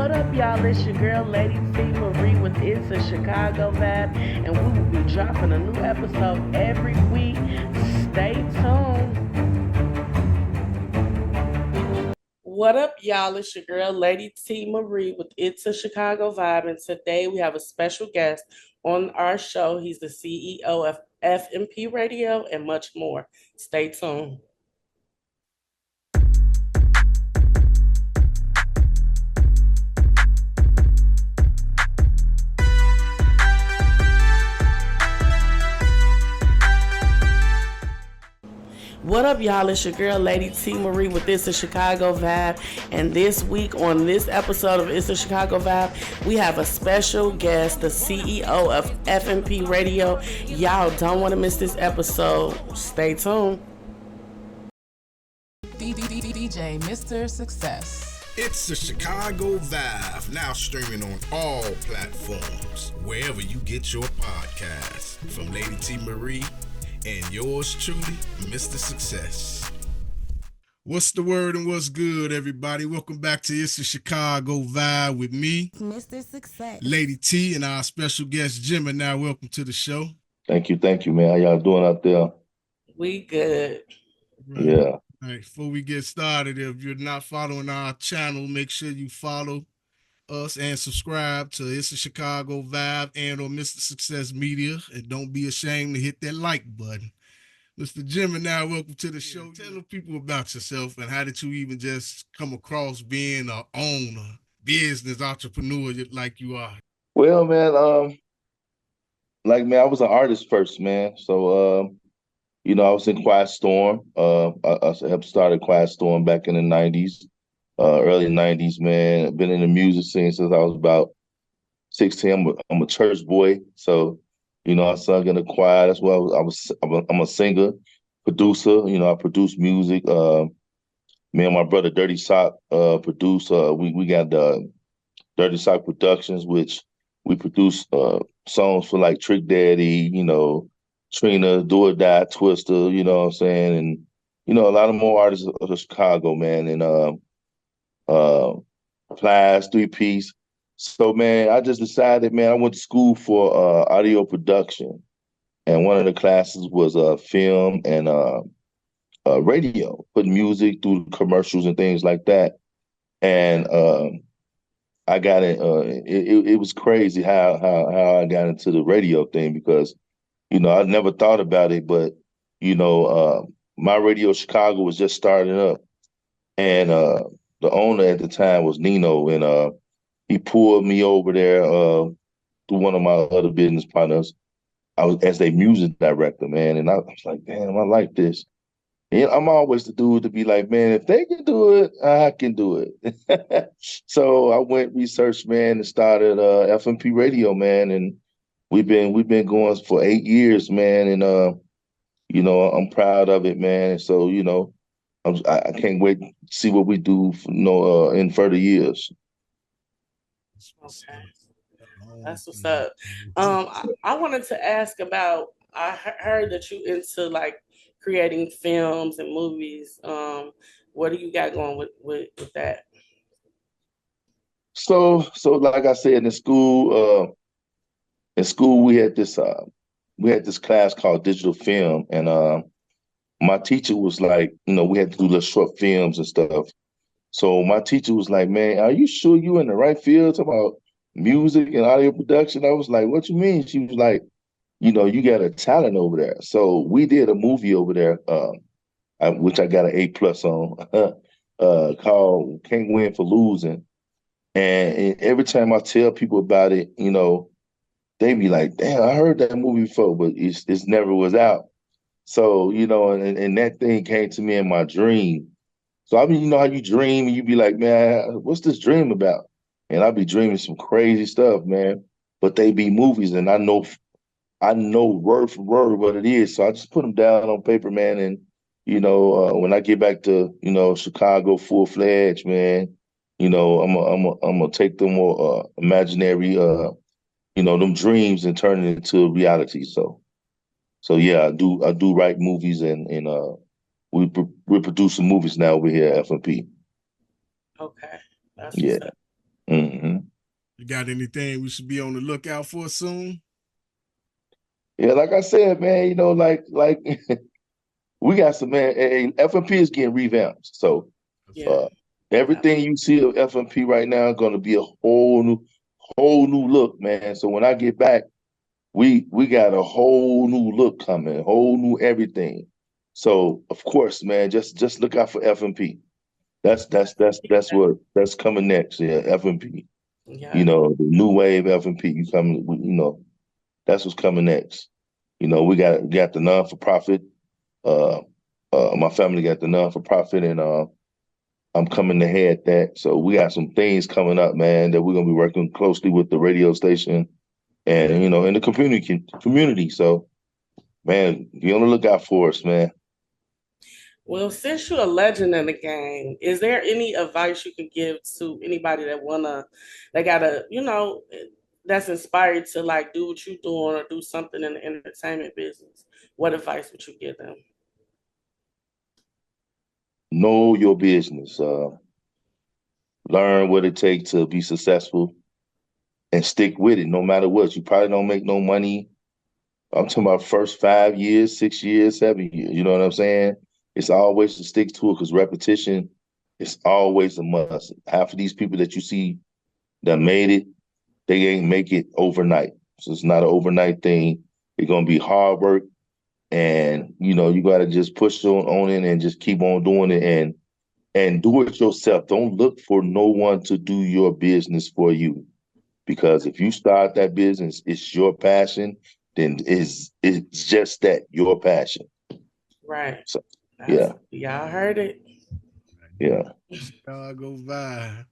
What up, y'all? It's your girl, Lady T Marie with Itz A Chicago Vibe, and we will be dropping a new episode every week. Stay tuned. What up, y'all? It's your girl, Lady T Marie with Itz A Chicago Vibe, and today we have a special guest on our show. He's the CEO of FMP Radio and much more. Stay tuned. What up, y'all? It's your girl, Lady T Marie with Itz A Chicago Vibe. And this week on this episode of Itz A Chicago Vibe, we have a special guest, the CEO of FMP Radio. Y'all don't want to miss this episode. Stay tuned. DJ Mr.Success. It's a Chicago Vibe, now streaming on all platforms, wherever you get your podcasts. From Lady T Marie and yours truly, Mr.Success. What's the word and what's good, everybody? Welcome back to It's a Chicago Vibe with me, Mr.Success, Lady T, and our special guest, Gemini. Welcome to the show. Thank you, man. How y'all doing out there? We good. Right. Yeah. All right, before we get started, if you're not following our channel, make sure you follow us and subscribe to It's a Chicago Vibe and on Mr.Success Media, and don't be ashamed to hit that like button. Mr. Gemini, welcome to the show. Tell the people about yourself and how did you even just come across being an owner, business entrepreneur like you are? Well, man, I was an artist first, man. So, I was in Quiet Storm. I helped start Quiet Storm back in the 90s. Early 90s, man. I've been in the music scene since I was about 16. I'm a church boy, so I sung in the choir. That's why I'm a singer, producer. I produce music. Me and my brother Dirty Sock produce. We got Dirty Sock Productions, which we produce songs for like Trick Daddy, Trina, Do or Die, Twister. You know what I'm saying, and a lot of more artists of Chicago, man, and Plies, 3-piece. So, man, I just decided, man, I went to school for audio production. And one of the classes was film and radio, putting music through commercials and things like that. And I got it. It was crazy how I got into the radio thing because, I never thought about it. But, my radio Chicago was just starting up. And the owner at the time was Nino, and he pulled me over there through one of my other business partners. I was as their music director, man, and I was like, damn, I like this. And I'm always the dude to be like, man, if they can do it, I can do it. So I went research, man, and started FMP Radio, man, and we've been going for 8 years, man, and I'm proud of it, man. So I can't wait to see what we do in further years. Okay. That's what's up. I wanted to ask about, I heard that you into like creating films and movies. What do you got going with that? So like I said, in school we had this class called digital film, and my teacher was like, we had to do little short films and stuff. So my teacher was like, man, are you sure you in the right field about music and audio production? I was like, what you mean? She was like, you got a talent over there. So we did a movie over there, which I got an A+ on, called Can't Win for Losing. And every time I tell people about it, they be like, damn, I heard that movie before, but it's never was out. So, and that thing came to me in my dream. So I mean, how you dream and you be like, man, what's this dream about? And I be dreaming some crazy stuff, man. But they be movies, and I know word for word what it is. So I just put them down on paper, man. And when I get back to Chicago full-fledged, man, I'm gonna take them more imaginary, them dreams and turn it into reality. So yeah, I do write movies, and we're producing movies now over here at FMP. Okay, that's Yeah. what's up. Mm-hmm. You got anything we should be on the lookout for soon? Yeah, like I said, man, like we got some man. FMP is getting revamped, so Yeah. uh, everything you see of FMP right now is going to be a whole new look, man. So when I get back, we got a whole new look coming, whole new everything. So of course, man, just look out for FMP. That's coming next. Yeah, FMP. Yeah. The new wave FMP. You coming? That's what's coming next. We got the non for profit. Uh, my family got the non for profit, and I'm coming to head that. So we got some things coming up, man, that we're gonna be working closely with the radio station and in the community. So, man, be on the lookout for us, man. Well, since you're a legend in the game, is there any advice you can give to anybody that gotta, that's inspired to like do what you're doing or do something in the entertainment business? What advice would you give them? Know your business. Learn what it takes to be successful and stick with it no matter what. You probably don't make no money. I'm talking about first 5 years, 6 years, 7 years. You know what I'm saying? It's always to stick to it because repetition is always a must. Half of these people that you see that made it, they ain't make it overnight. So it's not an overnight thing. It's gonna be hard work, and you gotta just push on it and just keep on doing it and do it yourself. Don't look for no one to do your business for you. Because if you start that business, it's your passion, then it's just that, your passion. Right. So yeah. Y'all heard it. Yeah. Chicago Vibe.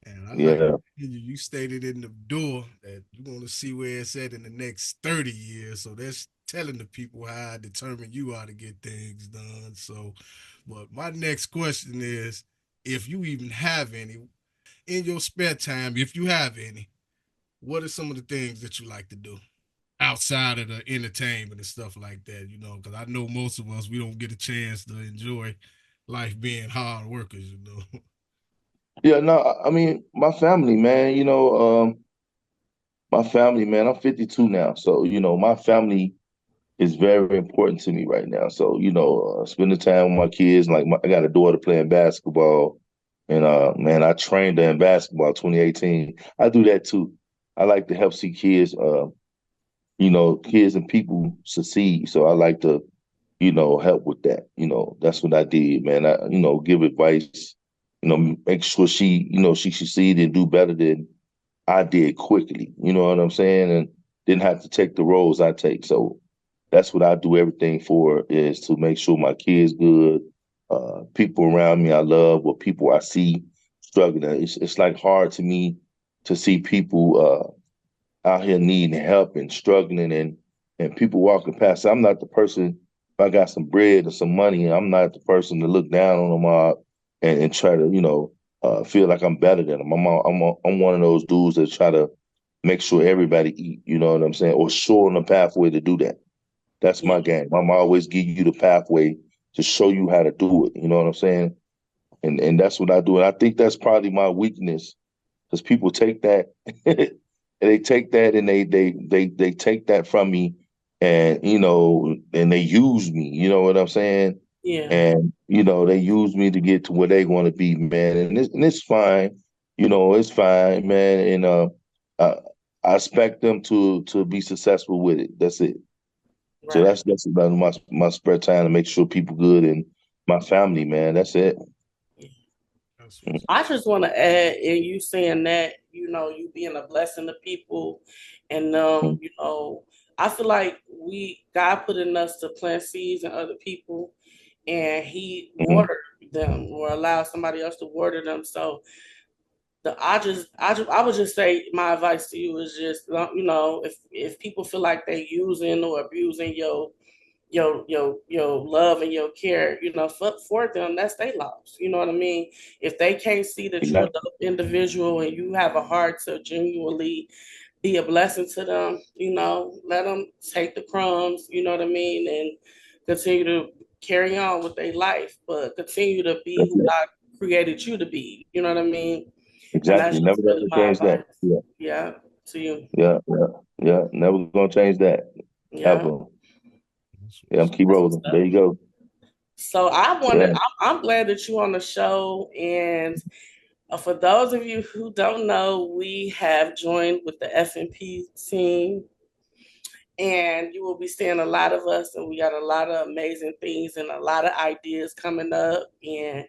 And I like Yeah. you stated in the door that you want to see where it's at in the next 30 years. So that's telling the people how I determine you how to get things done. So, but my next question is, if you even have any in your spare time, if you have any, what are some of the things that you like to do outside of the entertainment and stuff like that? Because I know most of us, we don't get a chance to enjoy life being hard workers. Yeah, no, I mean, my family, man, my family, man, I'm 52 now. So, my family is very important to me right now. So, spending time with my kids, like I got a daughter playing basketball, and man, I trained her in basketball 2018. I do that too. I like to help see kids, kids and people succeed. So I like to, help with that. That's what I did, man. I, give advice, make sure she succeed and do better than I did quickly. You know what I'm saying? And didn't have to take the roles I take. So that's what I do everything for, is to make sure my kids good, people around me I love, or people I see struggling. It's like hard to me to see people out here needing help and struggling, and people walking past. I'm not the person. If I got some bread or some money, I'm not the person to look down on them all and try to feel like I'm better than them. I'm one of those dudes that try to make sure everybody eat. You know what I'm saying? Or show them the pathway to do that. That's my game. I'm always give you the pathway to show you how to do it. You know what I'm saying? And that's what I do. And I think that's probably my weakness, because people take that and they take that and they take that from me, and and they use me. You know what I'm saying? Yeah. And they use me to get to where they want to be, man. And it's fine. It's fine, man. And I, I expect them to be successful with it. That's it. So Right. that's about my spare time, to make sure people good and my family, man. That's it. I just want to add, in you saying that, you being a blessing to people, and Mhm. I feel like God put in us to plant seeds in other people, and He Mhm. watered them or allowed somebody else to water them. So I would just say my advice to you is just, if people feel like they using or abusing your love and your care, for them, that's their loss. You know what I mean? If they can't see that you're a Exactly. dope individual and you have a heart to genuinely be a blessing to them, let them take the crumbs, you know what I mean, and continue to carry on with their life, but continue to be That's who it. God created you to be. You know what I mean? And that's Exactly. Never just really gonna my change that. advice. Yeah. Yeah, to you. Yeah. Yeah. Yeah. Never gonna change that. Yeah, Ever. Yeah. I'm keep that's what's rolling. There up. you go. So I Yeah. wanted, I'm glad that you're on the show. And for those of you who don't know, we have joined with the FMP team. And you will be seeing a lot of us, and we got a lot of amazing things and a lot of ideas coming up. And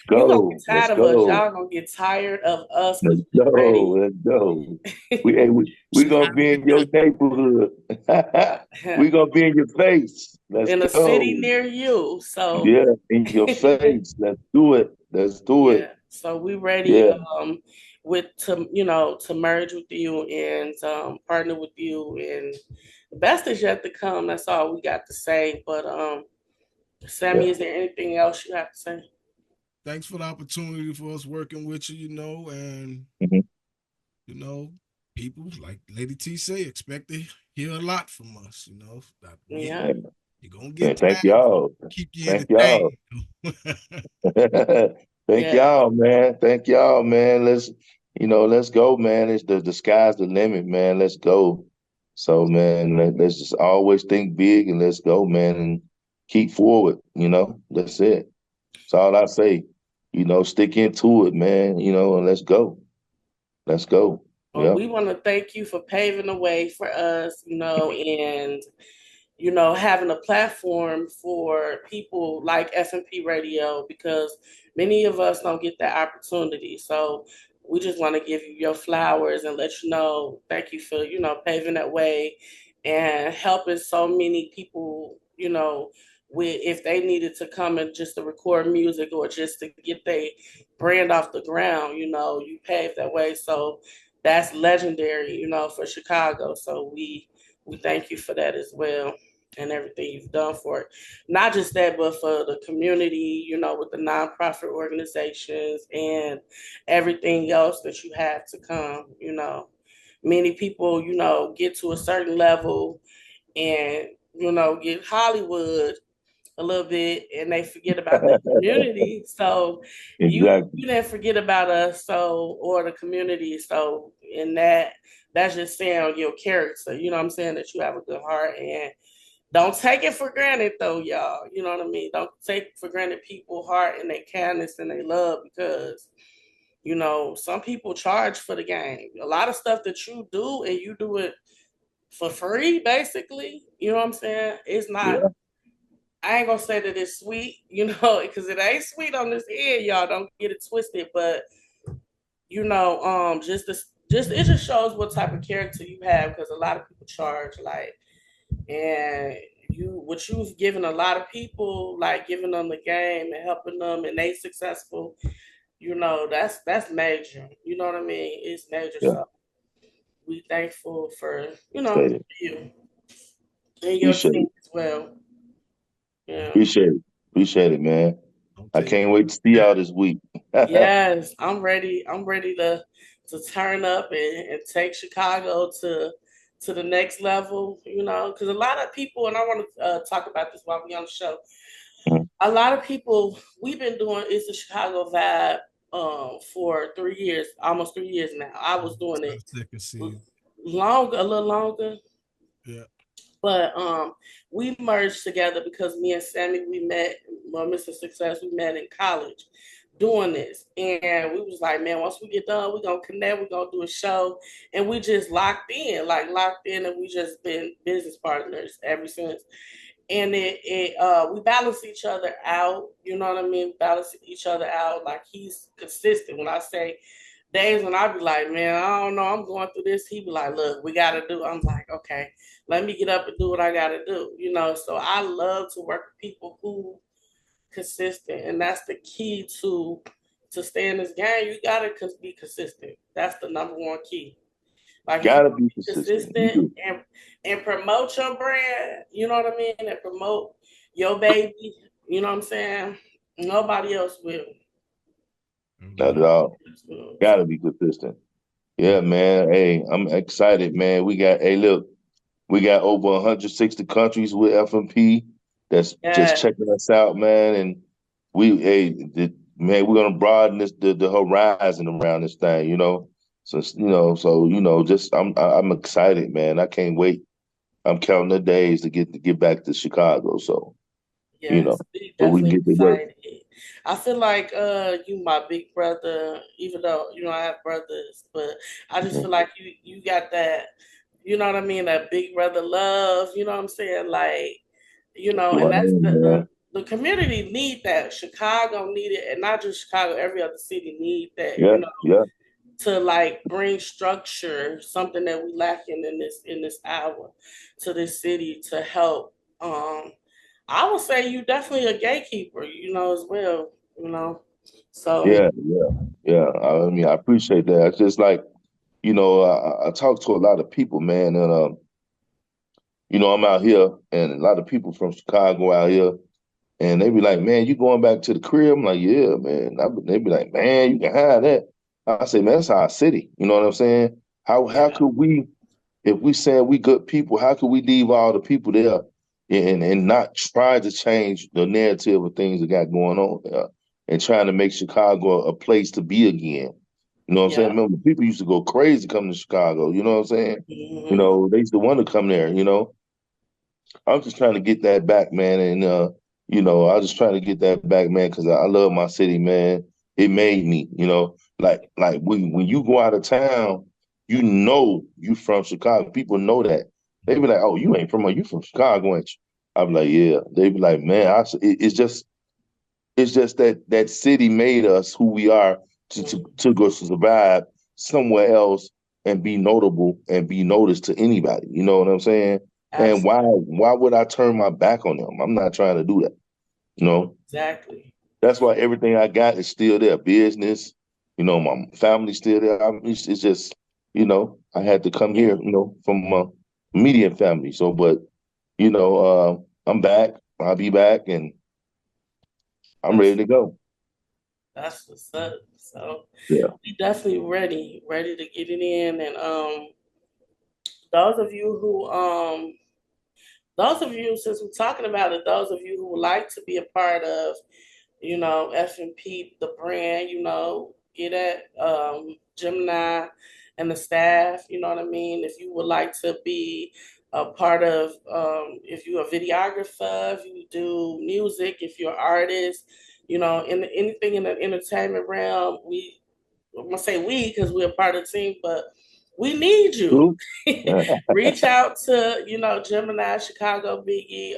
Let's you gonna get go. Let's tired of us. go. Y'all gonna get tired of us Let's because we go. ready. Let's go. We gonna be in your neighborhood. We gonna be in your face. Let's In a city go. near you. So Yeah, in your face. Let's do it. Let's do it. yeah, so we ready Yeah. with to to merge with you and partner with you, and the best is yet to come. That's all we got to say. But Yeah. Sammy, is there anything else you have to say? Thanks for the opportunity for us working with you, and Mhm. people like Lady T say, expect to hear a lot from us. That Yeah. you're gonna Man, get thank tired, but y'all. keep you Thank y'all. entertained. Thank Yeah. y'all, man. Thank y'all, man. Let's go, man. It's the sky's the limit, man. Let's go. So, man, let's just always think big and let's go, man, and keep forward. That's it. That's all I say. Stick into it, man. And let's go. Let's go. Well, Yeah. we want to thank you for paving the way for us, and having a platform for people like FMP Radio, because many of us don't get that opportunity. So we just want to give you your flowers and let you know, thank you for, paving that way and helping so many people, with if they needed to come and just to record music or just to get their brand off the ground, you paved that way. So that's legendary, for Chicago. So we thank you for that as well and everything you've done for it. Not just that, but for the community, with the nonprofit organizations and everything else that you have to come. Many people, get to a certain level and, get Hollywood a little bit and they forget about the community. So Exactly. you didn't forget about us, so or the community. So in that's just saying on your character, you know what I'm saying, that you have a good heart. And don't take it for granted though, y'all. You know what I mean? Don't take for granted people's heart and their kindness and their love, because some people charge for the game. A lot of stuff that you do and you do it for free, basically. You know what I'm saying? It's not, Yeah. I ain't gonna say that it's sweet, because it ain't sweet on this end, y'all. Don't get it twisted. But just it just shows what type of character you have, because a lot of people charge like, and what you've given a lot of people, like giving them the game and helping them and they successful, that's major. You know what I mean? It's major. Yeah. So we thankful for, Appreciate it. you and your Appreciate team it. as well. Yeah. Appreciate it. Appreciate it, man. Don't I take can't wait to see that. y'all this week. Yes, I'm ready. I'm ready to turn up and take Chicago to the next level. Because a lot of people, and I want to talk about this while we're on the show. A lot of people, we've been doing It's a Chicago Vibe for 3 years, almost 3 years now. I was doing it Second season. a little longer. Yeah. But we merged together because me and Sammy, we met, well, Mr.Success, we met in college doing this. And we was like, man, once we get done, we're going to connect, we're going to do a show. And we just locked in, and we just been business partners ever since. And we balance each other out, you know what I mean? Balance each other out. Like, he's consistent. When I say days when I be like, man, I don't know, I'm going through this. He be like, look, we got to do. I'm like, okay, let me get up and do what I got to do. So I love to work with people who consistent, and that's the key to stay in this game. You got to be consistent. That's the number one key. Like, if you Gotta be be consistent. You consistent do. and promote your brand, you know what I mean, and promote your baby, you know what I'm saying? Nobody else will. Not at all. Gotta So, be consistent. Yeah, man. Hey, I'm excited, man. Look, we got over 160 countries with FMP that's just yeah, checking us out, man. And we, hey, man, we're gonna broaden the horizon around this thing, So just I'm excited, man. I can't wait. I'm counting the days to get back to Chicago. So Yes, we so we can definitely get to work. excited. I feel like you my big brother, even though I have brothers, but I just feel like you got that, you know what I mean, that big brother love, you know what I'm saying? Like, and that's the community need that. Chicago need it, and not just Chicago, every other city need that, Yeah, yeah. to like bring structure, something that we lacking in this hour, to this city to help. I would say you definitely a gatekeeper, as well, So Yeah, yeah, yeah. I mean, I appreciate that. It's just like, I talk to a lot of people, man, and I'm out here, and a lot of people from Chicago out here, and they be like, "Man, you going back to the crib?" I'm like, "Yeah, man." They be like, "Man, you can have that." I say, "Man, that's our city." You know what I'm saying? How yeah, could we, if we saying we good people, how could we leave all the people there and not try to change the narrative of things that got going on there and trying to make Chicago a place to be again? You know what I'm saying? yeah. Remember, people used to go crazy coming to Chicago. You know what I'm saying? Hmm. They used to want to come there. I'm just trying to get that back, man. And I was just trying to get that back, man, because I love my city, man. It made me, like when you go out of town, you from Chicago. People know that. They be like, "Oh, you ain't from you from Chicago, ain't you?" I be like, "Yeah." They be like, "Man, it's just that city made us who we are to go survive somewhere else and be notable and be noticed to anybody. You know what I'm saying? And Absolutely, why would I turn my back on them? I'm not trying to do that. You know, exactly. that's why everything I got is still there. Business, my family's still there. It's just, I had to come Yeah, here, from a median family. So, but I'm back. I'll be back, and I'm ready that's to go. what's up. So Yeah. we definitely ready to get it in, and those of you who those of you, since we're talking about it, those of you who would like to be a part of, FMP, the brand, get at Gemini and the staff, you know what I mean? If you would like to be a part of, if you're a videographer, if you do music, if you're an artist, in anything in the entertainment realm, I'm gonna say we because we're a part of the team, but we need you. True. Yeah. Reach out to Gemini, Chicago Biggie,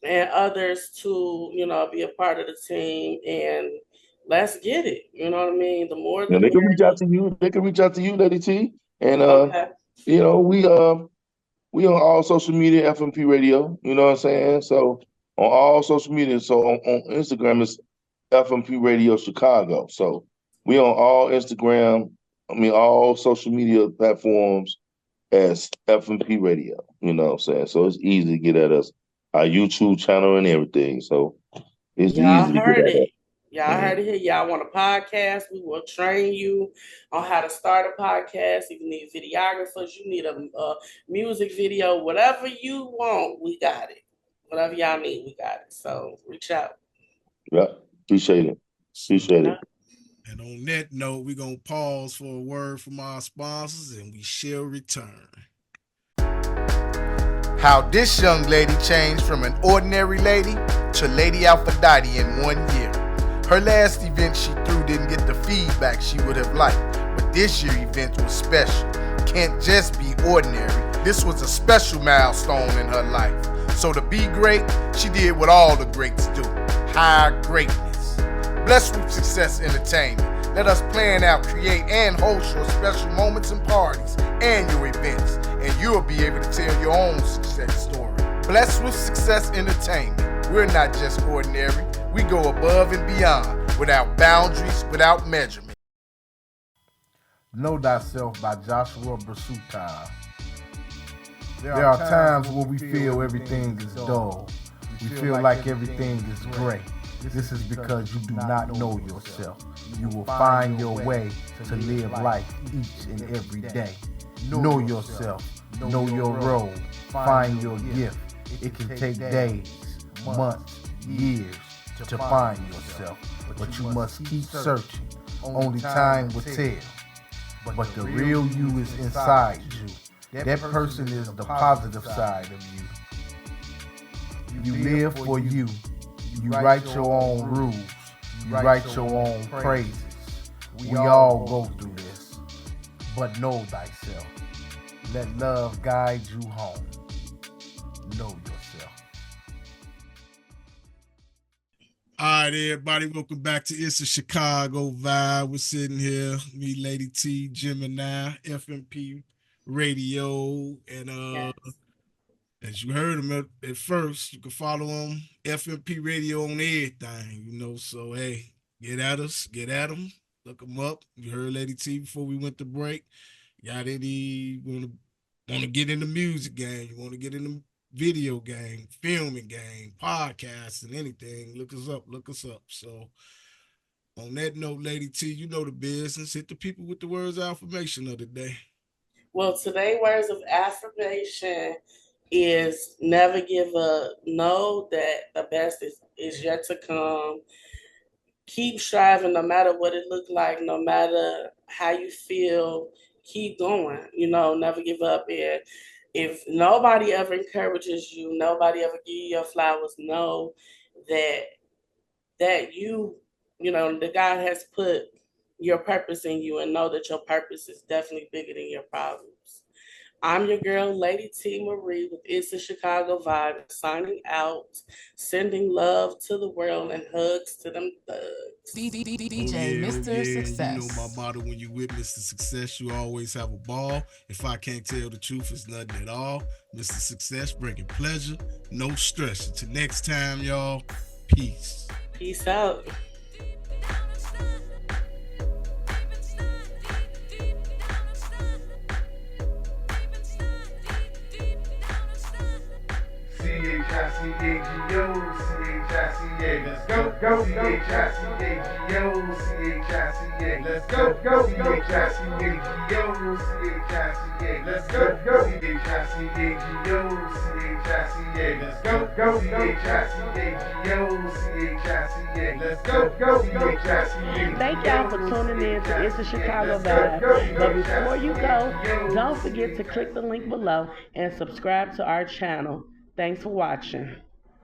and others to be a part of the team, and let's get it. You know what I mean? The more the They can reach out merrier. to you. They can reach out to you, Lady T. And Okay. we on all social media, FMP Radio. You know what I'm saying? So on all social media. So on Instagram it's FMP Radio Chicago. So we on all Instagram. I mean all social media platforms as FMP Radio. You know what I'm saying? So it's easy to get at us. Our YouTube channel and everything. So it's Y'all easy to get heard at us. it. Y'all heard it here. Y'all want a podcast? We will train you on how to start a podcast. If you need videographers, you need a music video, whatever you want, we got it. Whatever y'all need, we got it. So reach out. Yeah. Appreciate it. Appreciate Yeah. it. And on that note, we're going to pause for a word from our sponsors and we shall return. How this young lady changed from an ordinary lady to Lady Aphrodite in 1 year. Her last event she threw didn't get the feedback she would have liked, but this year's event was special. Can't just be ordinary. This was a special milestone in her life. So to be great, she did what all the greats do. High greatness. Blessed with Success Entertainment. Let us plan out, create, and host your special moments and parties and your events, and you'll be able to tell your own success story. Blessed with Success Entertainment. We're not just ordinary. We go above and beyond, without boundaries, without measurement. Know Thyself by Joshua Brasutai. There are times where we feel everything is dull. We feel like everything is great. This is because you do not know yourself. You will find your way to live life each and every day. Know yourself. Know your role. Find your gift. It can take days, months, years to find yourself. but you must keep searching. Only time will tell. But the real you is inside you. That person is the positive side of you. You live for you. You write your own rules. You write your own praises. We all go through this. But know thyself. Let love guide you home. Know yourself. All right, everybody, welcome back to It's a Chicago Vibe. We're sitting here, me, Lady T, Gemini, FMP Radio, and as you heard him at first, you can follow him, FMP Radio, on everything, so hey, get at us, get at them, look them up. You heard Lady T before we went to break. Got any, want to get in the music game, you want to get in the video game, filming game, podcasts, and anything, look us up. So on that note, Lady T, you know the business. Hit the people with the words of affirmation of the day. Well, today's words of affirmation is never give up. Know that the best is yet to come. Keep striving no matter what it look like, no matter how you feel. Keep going. Never give up. And if nobody ever encourages you, nobody ever give you your flowers, know that you, that God has put your purpose in you, and know that your purpose is definitely bigger than your problems. I'm your girl, Lady T Marie with Itz A Chicago Vibe, signing out, sending love to the world and hugs to them thugs. DJ Mr. Success. You know my motto: when you with Mr. Success, you always have a ball. If I can't tell the truth, it's nothing at all. Mr. Success, bringing pleasure, no stress. Until next time, y'all, peace. Peace out. C-H-I-C-A-G-O, let's go, C-H-I-C-A-G-O, C-H-I-C-A, let's go, C-H-I-C-A-G-O, C-H-I-C-A, let's go, C-H-I-C-A-G-O, C-H-I-C-A, let's go, C-H-I-C-A-G-O, C-H-I-C-A, let's go, C-H-I-C-A. Thank y'all for tuning in to It's a Chicago Vibe. But before you go, don't forget to click the link below and subscribe to our channel. Thanks for watching.